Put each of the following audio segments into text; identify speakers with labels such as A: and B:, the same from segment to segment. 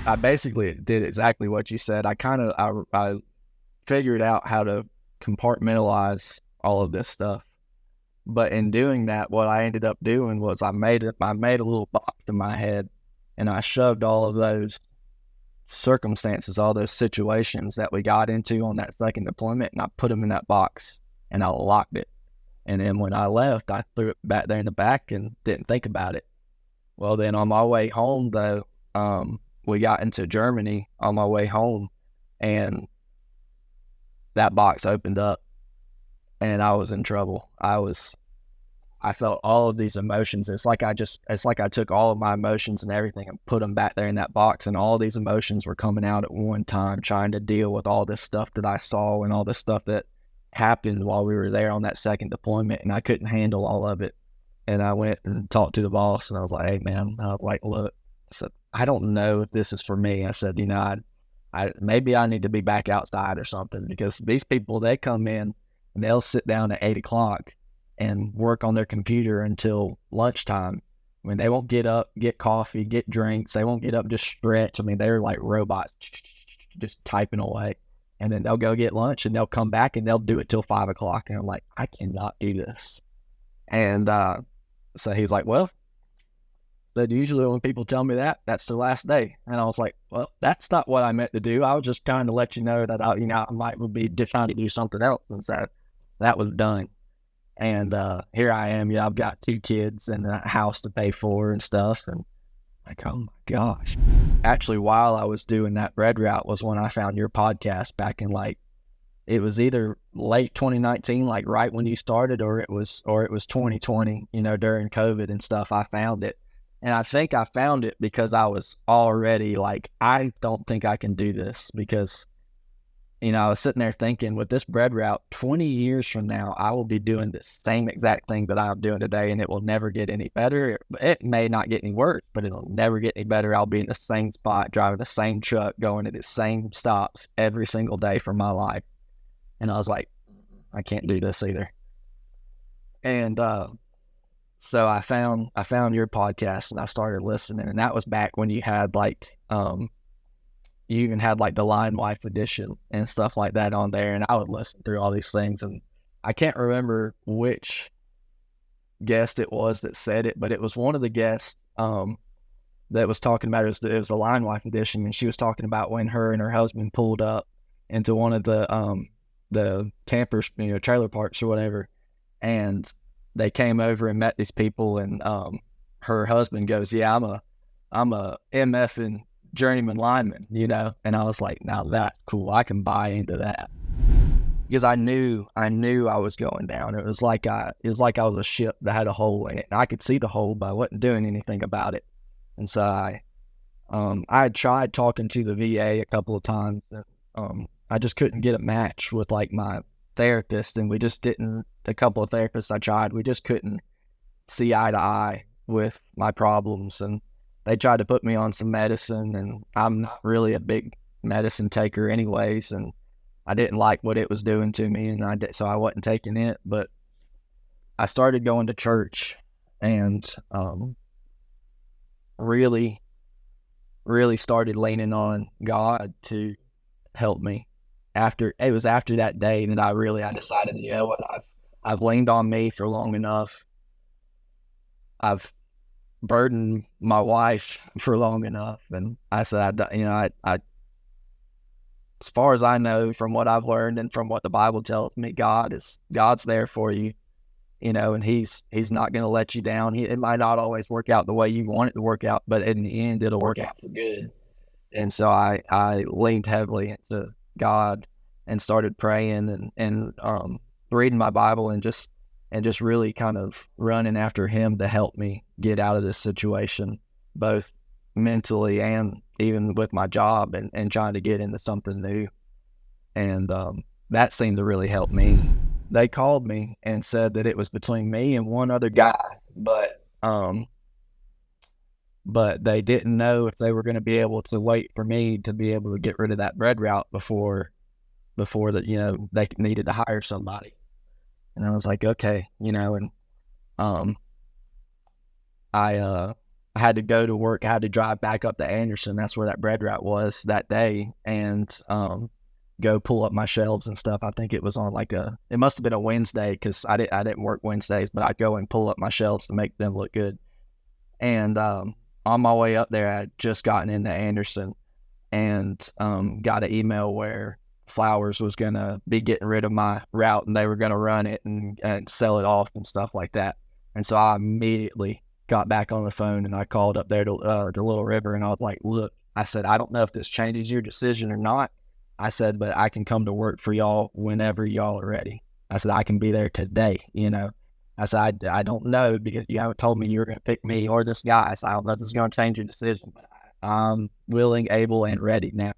A: I basically did exactly what you said. I figured out how to compartmentalize all of this stuff. But in doing that, what I ended up doing was I made a little box in my head, and I shoved all of those circumstances, all those situations that we got into on that second deployment, and I put them in that box and I locked it. And then when I left, I threw it back there in the back and didn't think about it. Well, then on my way home, though, we got into Germany on my way home, and that box opened up, and I was in trouble. I felt all of these emotions. It's like I took all of my emotions and everything and put them back there in that box, and all these emotions were coming out at one time, trying to deal with all this stuff that I saw and all this stuff that happened while we were there on that second deployment, and I couldn't handle all of it. And I went and talked to the boss, and I was like, "Hey, man," I was like, "Look," I said, "I don't know if this is for me." I said, I maybe I need to be back outside or something, because these people, they come in and they'll sit down at 8 o'clock and work on their computer until lunchtime. I mean, they won't get up, get coffee, get drinks. They won't get up, just stretch. I mean, they're like robots, just typing away. And then they'll go get lunch, and they'll come back and they'll do it till 5 o'clock. And I'm like, I cannot do this. And so he's like, "Well," said, "usually when people tell me that, that's their last day." And I was like, "Well, that's not what I meant to do. I was just trying to let you know that I might be trying to do something else." And so that was done. And here I am. I've got 2 kids and a house to pay for and stuff. And like, oh my gosh. Actually, while I was doing that bread route was when I found your podcast back in it was either late 2019, like right when you started, or it was 2020, during COVID and stuff. I found it. And I think I found it because I was already like, I don't think I can do this, because, I was sitting there thinking, with this bread route, 20 years from now, I will be doing the same exact thing that I'm doing today, and it will never get any better. It may not get any worse, but it'll never get any better. I'll be in the same spot, driving the same truck, going to the same stops every single day for my life. And I was like, I can't do this either. And so I found your podcast, and I started listening. And that was back when you had you even had the Lion Wife edition and stuff like that on there. And I would listen through all these things. And I can't remember which guest it was that said it, but it was one of the guests that was talking about it. It was the Lion Wife edition. And she was talking about when her and her husband pulled up into one of the campers, trailer parks or whatever. And they came over and met these people, and her husband goes, "Yeah, I'm a MF and journeyman lineman," and I was like, "Now that's cool. I can buy into that." Because I knew I was going down. It was like I was a ship that had a hole in it, and I could see the hole, but I wasn't doing anything about it. And so I had tried talking to the VA a couple of times, and I just couldn't get a match with my therapist, and we just didn't. A couple of therapists I tried, we just couldn't see eye to eye with my problems, and they tried to put me on some medicine, and I'm not really a big medicine taker anyways, and I didn't like what it was doing to me, and so I wasn't taking it. But I started going to church, and really started leaning on God to help me. After that day that I decided, what, I've leaned on me for long enough. I've burdened my wife for long enough, and I said, I as far as I know, from what I've learned and from what the Bible tells me, God's there for you, and He's not going to let you down. It might not always work out the way you want it to work out, but in the end, it'll work out for good. And so I leaned heavily into God and started praying and reading my Bible and just really kind of running after Him to help me get out of this situation, both mentally and even with my job, and trying to get into something new. And that seemed to really help me. They called me and said that it was between me and one other guy, but they didn't know if they were going to be able to wait for me to be able to get rid of that bread route before that, they needed to hire somebody. And I was like, okay, and I I had to go to work. I had to drive back up to Anderson. That's where that bread route was that day, and go pull up my shelves and stuff. I think it was on it must have been a Wednesday, because I didn't work Wednesdays, but I'd go and pull up my shelves to make them look good. And on my way up there, I had just gotten into Anderson, and got an email where Flowers was going to be getting rid of my route, and they were going to run it and sell it off and stuff like that. And so I immediately got back on the phone, and I called up there to Little River, and I was like, look, I said, I don't know if this changes your decision or not. I said, but I can come to work for y'all whenever y'all are ready. I said, I can be there today, I said, I don't know, because you haven't told me you were going to pick me or this guy. I said, I don't know if this is going to change your decision, but I'm willing, able, and ready now.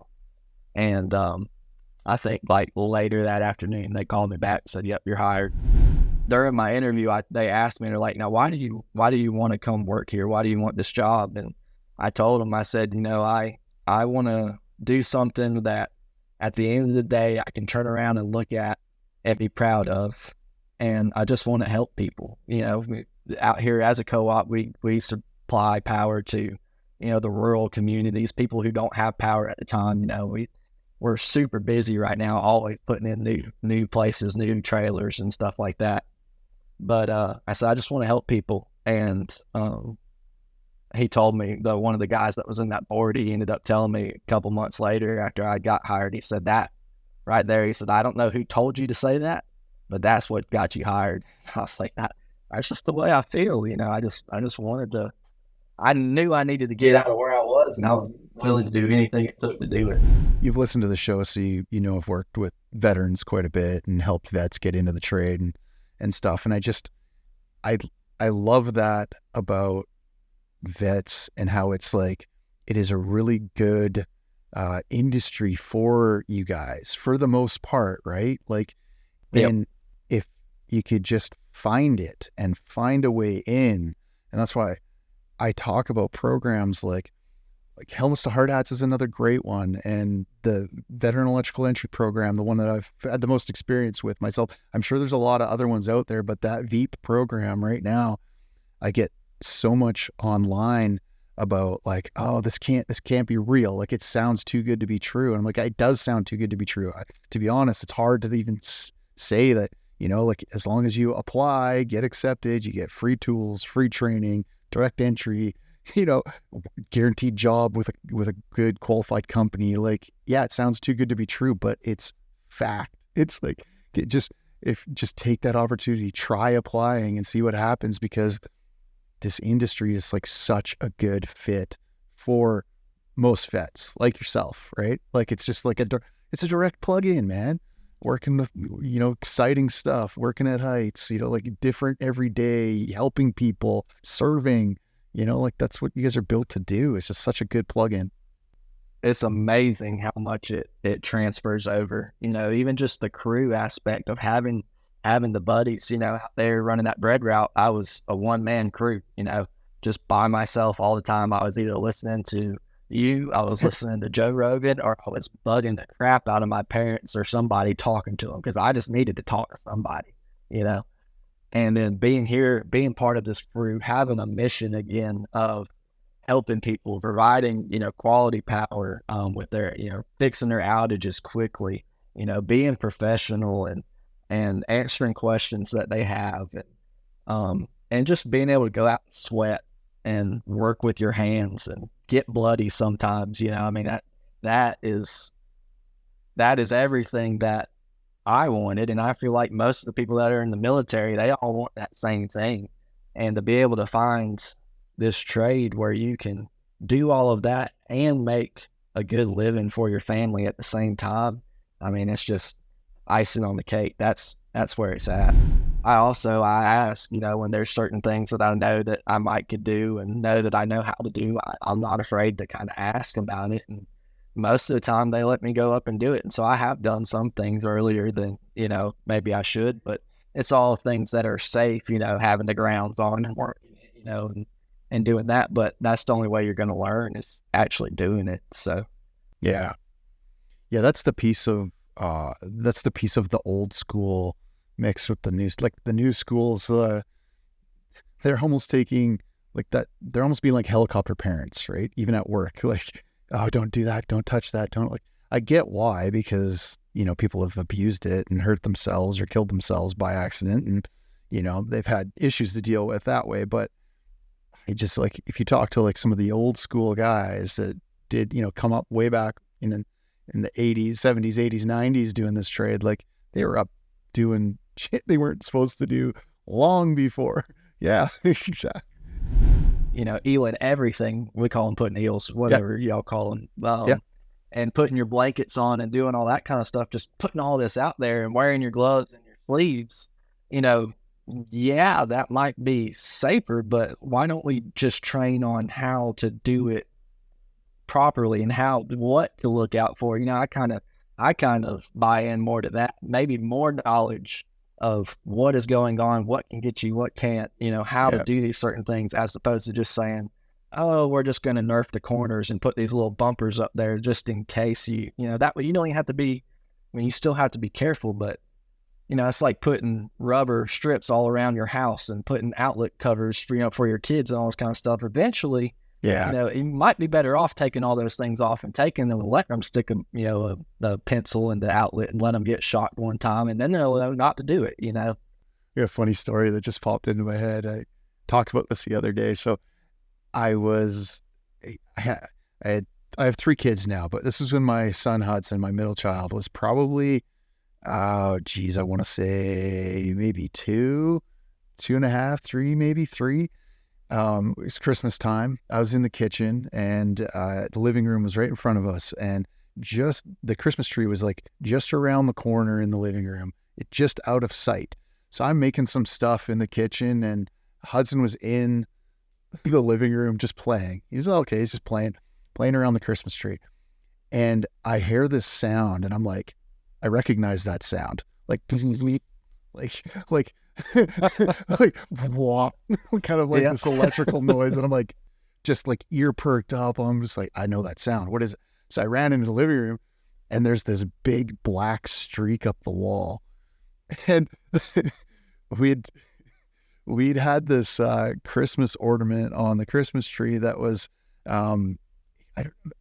A: And I think later that afternoon, they called me back and said, yep, you're hired. During my interview, they asked me, they're like, now, why do you want to come work here? Why do you want this job? And I told them, I said, I want to do something that at the end of the day, I can turn around and look at and be proud of. And I just want to help people. Out here as a co-op, we supply power to, the rural communities, people who don't have power at the time. We're super busy right now, always putting in new places, new trailers and stuff like that. But I said, I just want to help people. And he told me, one of the guys that was in that board, he ended up telling me a couple months later after I got hired, he said that right there. He said, I don't know who told you to say that, but that's what got you hired. I was like, that's just the way I feel. I just wanted to, I knew I needed to get out of where I was, and I was willing to do anything it took to do it.
B: You've listened to the show, so I've worked with veterans quite a bit and helped vets get into the trade and stuff. And I love that about vets, and how it's like, it is a really good industry for you guys for the most part, right? And if you could just find it and find a way in, and that's why I talk about programs like Helmets to Hard Hats is another great one, and the Veteran Electrical Entry Program, the one that I've had the most experience with myself. I'm sure there's a lot of other ones out there, but that VEEP program right now, I get so much online about oh, this can't be real. It sounds too good to be true. And I'm like, it does sound too good to be true. To be honest, it's hard to even say that, as long as you apply, get accepted, you get free tools, free training, direct entry, guaranteed job with a good qualified company. Yeah, it sounds too good to be true, but it's fact. It's just take that opportunity, try applying and see what happens, because this industry is such a good fit for most vets like yourself, right? It's just it's a direct plug-in, man. Working with, exciting stuff, working at heights, different every day, helping people, serving, that's what you guys are built to do. It's just such a good plug-in.
A: It's amazing how much it transfers over, even just the crew aspect of having the buddies, out there running that bread route. I was a one-man crew, just by myself all the time. I was either listening to you, I was listening to Joe Rogan, or I was bugging the crap out of my parents or somebody, talking to them, because I just needed to talk to somebody, And then being part of this crew, having a mission again of helping people, providing, quality power with their, fixing their outages quickly, being professional and answering questions that they have, and just being able to go out and sweat and work with your hands and get bloody sometimes. That is everything that I wanted, and I feel like most of the people that are in the military, they all want that same thing. And to be able to find this trade where you can do all of that and make a good living for your family at the same time, it's just icing on the cake. That's where it's at. I ask, when there's certain things that I know that I could do and know that I know how to do, I'm not afraid to kind of ask about it. And most of the time they let me go up and do it. And so I have done some things earlier than, maybe I should, but it's all things that are safe, having the grounds on and working, and doing that. But that's the only way you're going to learn, is actually doing it. So,
B: yeah, that's the piece of the old school mixed with the new, the new schools. They're almost taking like that, they're almost being like helicopter parents, right? Even at work, like, oh, don't do that, don't touch that, don't like. I get why, because people have abused it and hurt themselves or killed themselves by accident, and they've had issues to deal with that way. But I just like, if you talk to like some of the old school guys that did come up way back in the 80s, 70s, 80s, 90s doing this trade, like they were up doing shit they weren't supposed to do long before. Yeah, exactly.
A: Eeling everything. We call them putting eels, whatever y'all call them. And putting your blankets on and doing all that kind of stuff, just putting all this out there and wearing your gloves and your sleeves, that might be safer, but why don't we just train on how to do it properly and what to look out for? I kind of buy in more to that, maybe more knowledge of what is going on, what can get you, what can't, how to do these certain things, as opposed to just saying, oh, we're just going to nerf the corners and put these little bumpers up there just in case that way you don't even have to be, you still have to be careful, but it's like putting rubber strips all around your house and putting outlet covers for your kids and all this kind of stuff. Eventually, you might be better off taking all those things off and taking them and letting them stick a pencil in the outlet and let them get shocked one time, and then they'll know not to do it. Yeah,
B: a funny story that just popped into my head. I talked about this the other day. So I have 3 kids now, but this is when my son Hudson, my middle child, was probably, I want to say maybe 2.5, 3, maybe 3. It was Christmas time. I was in the kitchen, and the living room was right in front of us, and just the Christmas tree was like just around the corner in the living room, just out of sight. So I'm making some stuff in the kitchen, and Hudson was in the living room just playing. He's okay. He's just playing around the Christmas tree. And I hear this sound, and I'm like, I recognize that sound. Like wah, kind of like this electrical noise. And I'm like, just like ear perked up. I'm just like, I know that sound. What is it? So I ran into the living room, and there's this big black streak up the wall. And we'd had this Christmas ornament on the Christmas tree that was, I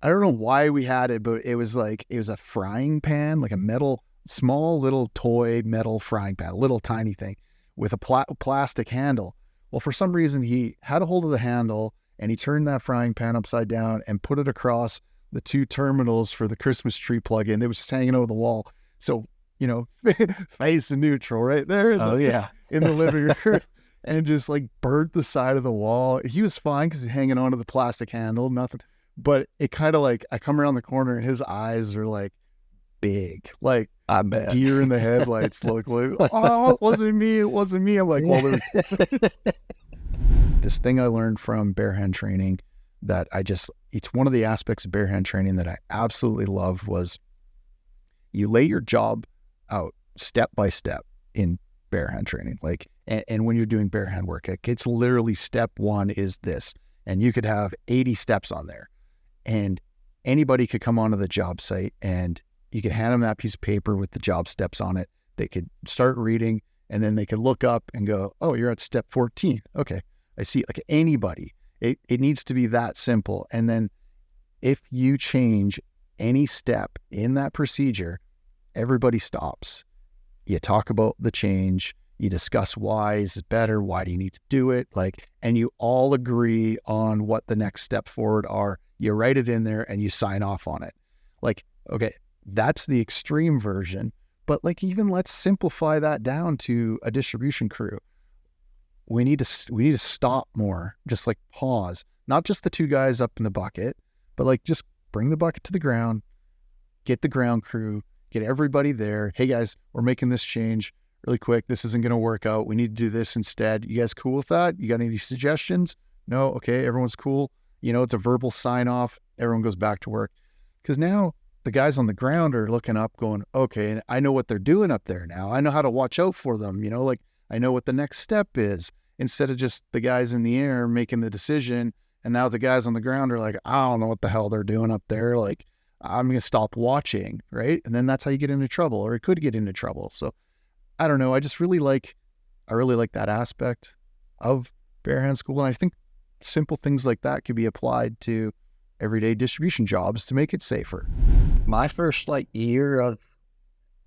B: don't know why we had it, but it was a frying pan, like a small little toy metal frying pan, a little tiny thing with a plastic handle. Well, for some reason, he had a hold of the handle, and he turned that frying pan upside down and put it across the 2 terminals for the Christmas tree plug-in. It was just hanging over the wall. So, face and neutral right there in the living room. And just like burnt the side of the wall. He was fine because he's hanging onto the plastic handle, nothing. But it kind of like, I come around the corner and his eyes are like big, like
A: I bet.
B: Deer in the headlights. Look like, oh, it wasn't me. I'm like, well, this thing I learned from bear hand training that it's one of the aspects of bear hand training that I absolutely love was you lay your job out step by step in bear hand training. Like, and when you're doing bare hand work, it's literally step 1 is this, and you could have 80 steps on there, and anybody could come onto the job site, and you could hand them that piece of paper with the job steps on it. They could start reading, and then they could look up and go, oh, you're at step 14. Okay, I see. Like anybody, it needs to be that simple. And then if you change any step in that procedure, everybody stops. You talk about the change. You discuss why is it better, why do you need to do it, and you all agree on what the next step forward are. You write it in there and you sign off on it. Okay, that's the extreme version, but even let's simplify that down to a distribution crew. We need to stop more, just pause, not just the 2 guys up in the bucket, but just bring the bucket to the ground, get the ground crew, get everybody there. Hey guys, we're making this change really quick. This isn't going to work out. We need to do this instead. You guys cool with that? You got any suggestions? No? Okay, everyone's cool. It's a verbal sign off. Everyone goes back to work. Because now the guys on the ground are looking up going, okay, I know what they're doing up there now. I know how to watch out for them. I know what the next step is, instead of just the guys in the air making the decision. And now the guys on the ground are like, I don't know what the hell they're doing up there. I'm going to stop watching, right? And then that's how you get into trouble, or it could get into trouble. So I don't know. I really like that aspect of bear hand school. And I think simple things like that could be applied to everyday distribution jobs to make it safer.
A: My first like year of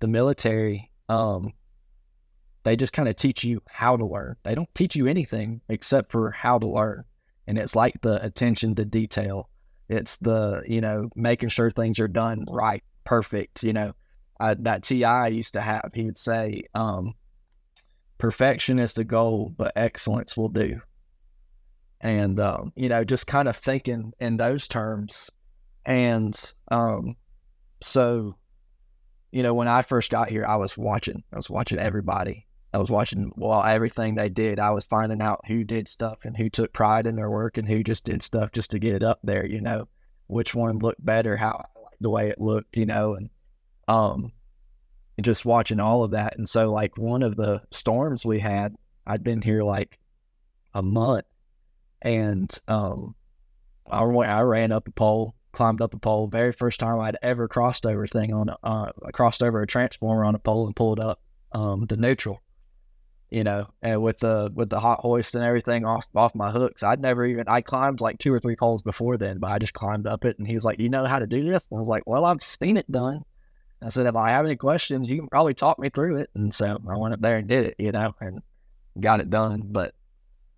A: the military, they just kind of teach you how to learn. They don't teach you anything except for how to learn. And it's like the attention to detail. It's the, making sure things are done right, perfect. That TI I used to have, he would say, perfection is the goal, but excellence will do. And, just kind of thinking in those terms. And so, when I first got here, I was watching everybody. I was watching everything they did. I was finding out who did stuff and who took pride in their work and who just did stuff just to get it up there, which one looked better, how I liked the way it looked, and just watching all of that. And so like one of the storms we had, I'd been here like a month, and I ran up a pole, climbed up a pole. Very first time I'd ever crossed over a transformer on a pole and pulled up the neutral. And with the hot hoist and everything off my hooks, I climbed like 2 or 3 poles before then, but I just climbed up it. And he was like, "You know how to do this?" And I was like, "Well, I've seen it done." I said, "If I have any questions, you can probably talk me through it." And so I went up there and did it, and got it done. But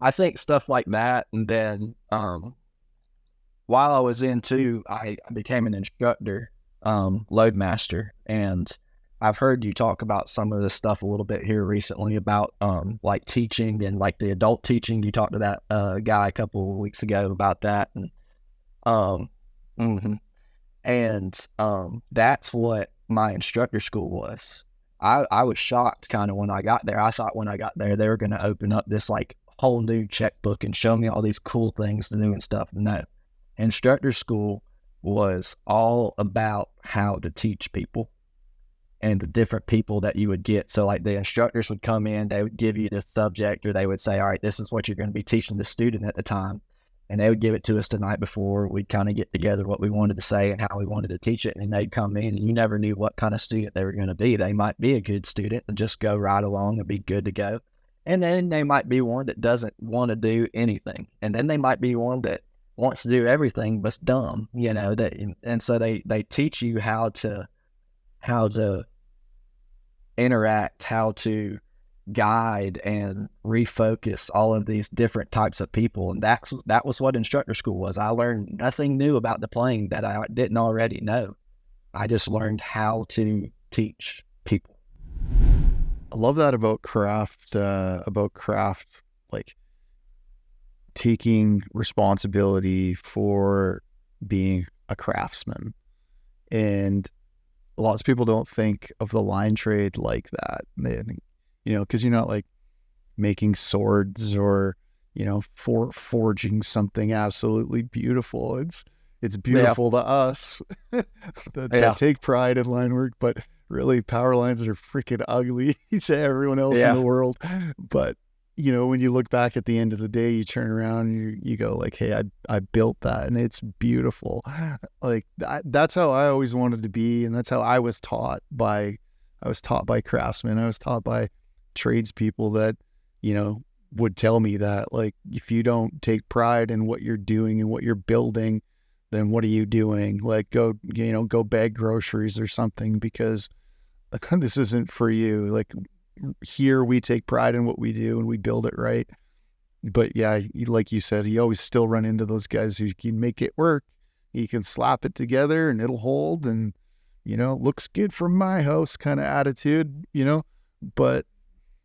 A: I think stuff like that. And then while I was in too, I became an instructor, LoadMaster, and I've heard you talk about some of this stuff a little bit here recently about like teaching and like the adult teaching. You talked to that guy a couple of weeks ago about that, and that's what my instructor school was. I was shocked kind of when I got there. I thought when I got there they were going to open up this like whole new checkbook and show me all these cool things to do and stuff. No, instructor school was all about how to teach people and the different people that you would get. So like the instructors would come in, they would give you the subject, or they would say, "All right, this is what you're going to be teaching the student at the time." And they would give it to us the night before. We'd kind of get together what we wanted to say and how we wanted to teach it. And they'd come in, and you never knew what kind of student they were going to be. They might be a good student and just go right along and be good to go. And then they might be one that doesn't want to do anything. And then they might be one that wants to do everything but's dumb, and so they teach you how to interact, how to guide and refocus all of these different types of people. And that was what instructor school was. I learned nothing new about the plane that I didn't already know. I just learned how to teach people.
B: I love that about craft, like taking responsibility for being a craftsman. And lots of people don't think of the line trade like that. They think, because you're not like making swords or, forging something absolutely beautiful. It's beautiful to us that take pride in line work, but really power lines are freaking ugly to everyone else in the world. But, when you look back at the end of the day, you turn around and you go like, "Hey, I built that and it's beautiful." Like that's how I always wanted to be. And that's how I was taught by craftsmen. I was taught by tradespeople that, would tell me that, like, if you don't take pride in what you're doing and what you're building, then what are you doing? Like, go bag groceries or something, because this isn't for you. Like, here we take pride in what we do and we build it right. But yeah, like you said, you always still run into those guys who can make it work. You can slap it together and it'll hold, and looks good from my house kind of attitude, but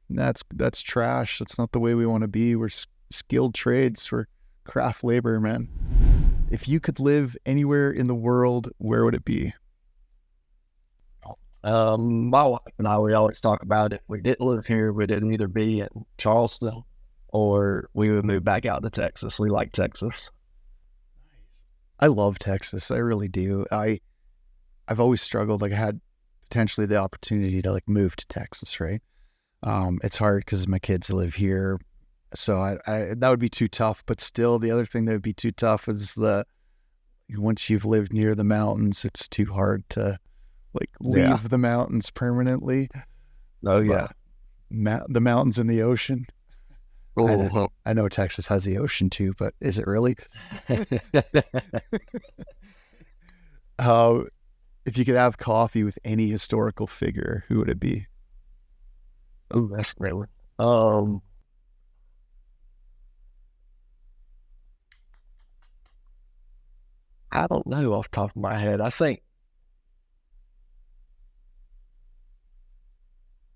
B: that's trash. That's not the way we want to be. We're skilled trades. We're craft labor, man. If you could live anywhere in the world, where would it be?
A: My wife and I, we always talk about if we didn't live here, we'd either be in Charleston or we would move back out to Texas. We like Texas.
B: I love Texas. I really do. I've always struggled. Like, I had potentially the opportunity to like move to Texas, right? It's hard because my kids live here. So I that would be too tough. But still, the other thing that would be too tough is once you've lived near the mountains, it's too hard to like leave the mountains permanently.
A: Oh yeah.
B: The mountains and the ocean. I know Texas has the ocean too, but is it really? If you could have coffee with any historical figure, who would it be?
A: Oh, that's a great one. I don't know off the top of my head. I think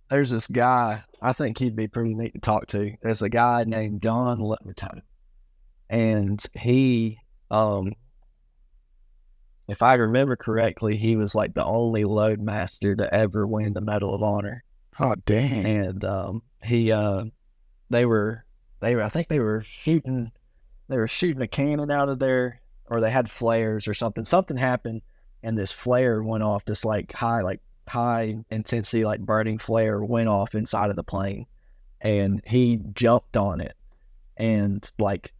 A: there's this guy. I think he'd be pretty neat to talk to. There's a guy named John Lutmerton, and he, if I remember correctly, he was like the only LoadMaster to ever win the Medal of Honor.
B: Oh, dang!
A: And I think they were shooting a cannon out of there, or they had flares or something. Something happened, and this flare went off. This high intensity, like burning flare went off inside of the plane, and he jumped on it and like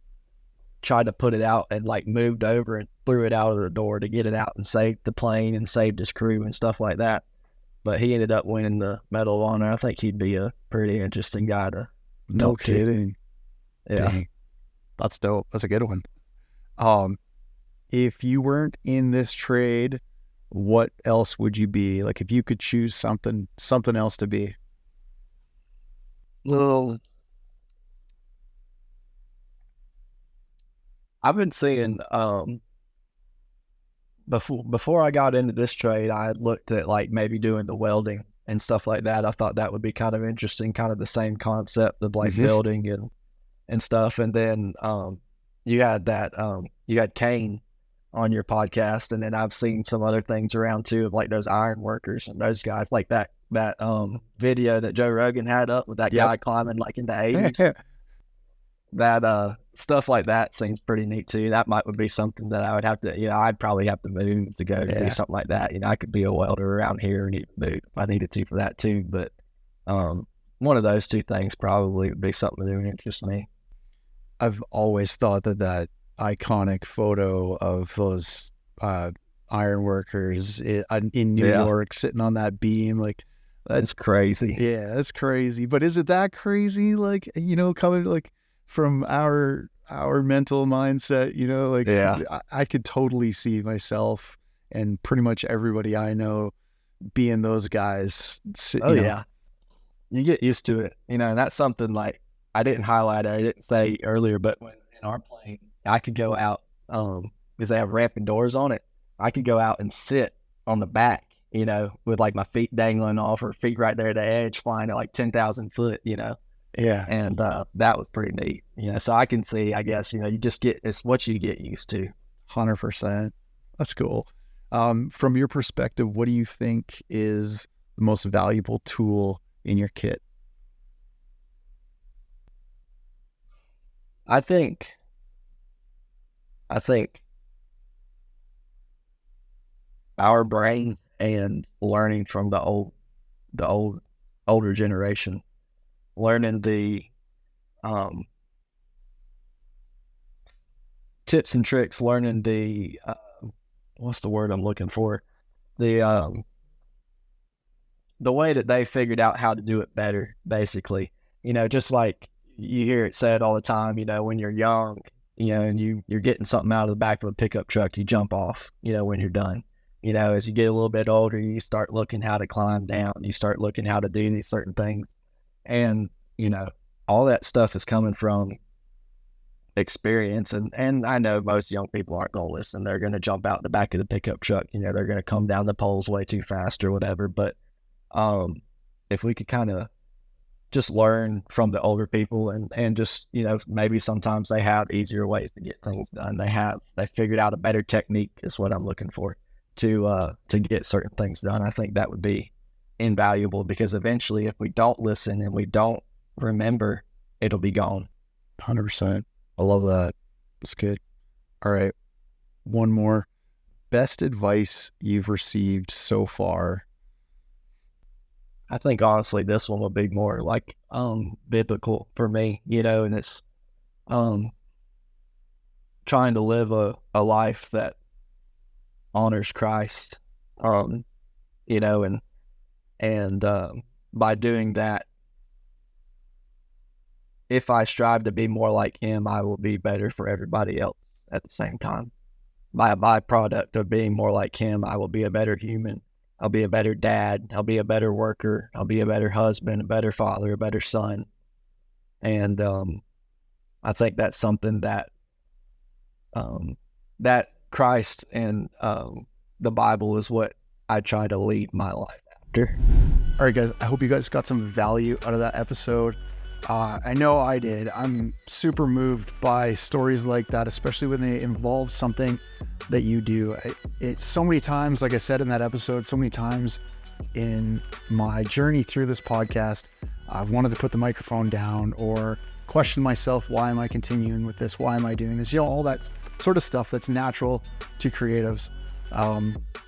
A: tried to put it out and like moved over and threw it out of the door to get it out and saved the plane and saved his crew and stuff like that. But he ended up winning the Medal of Honor. I think he'd be a pretty interesting guy to
B: No kidding.
A: Yeah.
B: Dang. That's dope. That's a good one. If you weren't in this trade, what else would you be? Like if you could choose something else to be.
A: Well, I've been seeing before I got into this trade, I had looked at like maybe doing the welding and stuff like that. I thought that would be kind of interesting, kind of the same concept of like building and stuff. And then you had Kane on your podcast, and then I've seen some other things around too of like those iron workers and those guys, like that video that Joe Rogan had up with that guy climbing like in the 80s. That stuff like that seems pretty neat too. That would be something that I would have to, I'd probably have to move to go to do something like that. I could be a welder around here and move if I needed to for that too. But one of those two things probably would be something that would interest me.
B: I've always thought that iconic photo of those iron workers in New York sitting on that beam, like
A: that's crazy.
B: Yeah, that's crazy. But is it that crazy? Like, coming like from our mental mindset, I could totally see myself and pretty much everybody I know being those guys.
A: You get used to it, and that's something like I didn't highlight it, I didn't say earlier, but when in our plane, I could go out, because they have ramping doors on it, I could go out and sit on the back, with like my feet dangling off or feet right there at the edge, flying at like 10,000 foot,
B: Yeah.
A: And that was pretty neat, so I can see, I guess, it's what you get used to.
B: 100%. That's cool. From your perspective, what do you think is the most valuable tool in your kit?
A: I think our brain and learning from the older generation, learning the tips and tricks, learning the what's the word I'm looking for? The way that they figured out how to do it better, basically. Just like you hear it said all the time, when you're young, and you're getting something out of the back of a pickup truck, you jump off, when you're done. As you get a little bit older, you start looking how to climb down, you start looking how to do these certain things. And, all that stuff is coming from experience. And I know most young people aren't going to listen. They're going to jump out the back of the pickup truck, they're going to come down the poles way too fast or whatever. But if we could kind of just learn from the older people and just, maybe sometimes they have easier ways to get things done. They figured out a better technique is what I'm looking for to get certain things done. I think that would be invaluable, because eventually if we don't listen and we don't remember, it'll be gone.
B: 100%. I love that. That's good. All right. One more. Best advice you've received so far?
A: I think honestly this one will be more like biblical for me, and it's trying to live a life that honors Christ, and by doing that, if I strive to be more like him, I will be better for everybody else at the same time. By a byproduct of being more like him, I will be a better human. I'll be a better dad. I'll be a better worker. I'll be a better husband, a better father, a better son. And I think that's something that that Christ and the Bible is what I try to lead my life after.
B: All right, guys, I hope you guys got some value out of that episode. I know I did. I'm super moved by stories like that, especially when they involve something that you do. It so many times, like I said in that episode, so many times in my journey through this podcast, I've wanted to put the microphone down or question myself, why am I continuing with this? Why am I doing this? All that sort of stuff that's natural to creatives.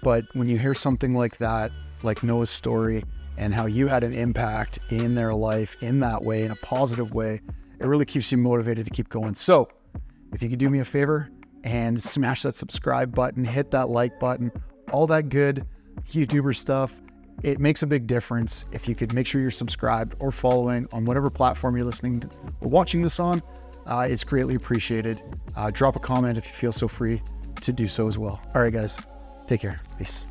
B: But when you hear something like that, like Noah's story, and how you had an impact in their life in that way, in a positive way, it really keeps you motivated to keep going. So if you could do me a favor and smash that subscribe button, hit that like button, all that good YouTuber stuff, it makes a big difference. If you could make sure you're subscribed or following on whatever platform you're listening to or watching this on, it's greatly appreciated. Drop a comment if you feel so free to do so as well. All right, guys, take care. Peace.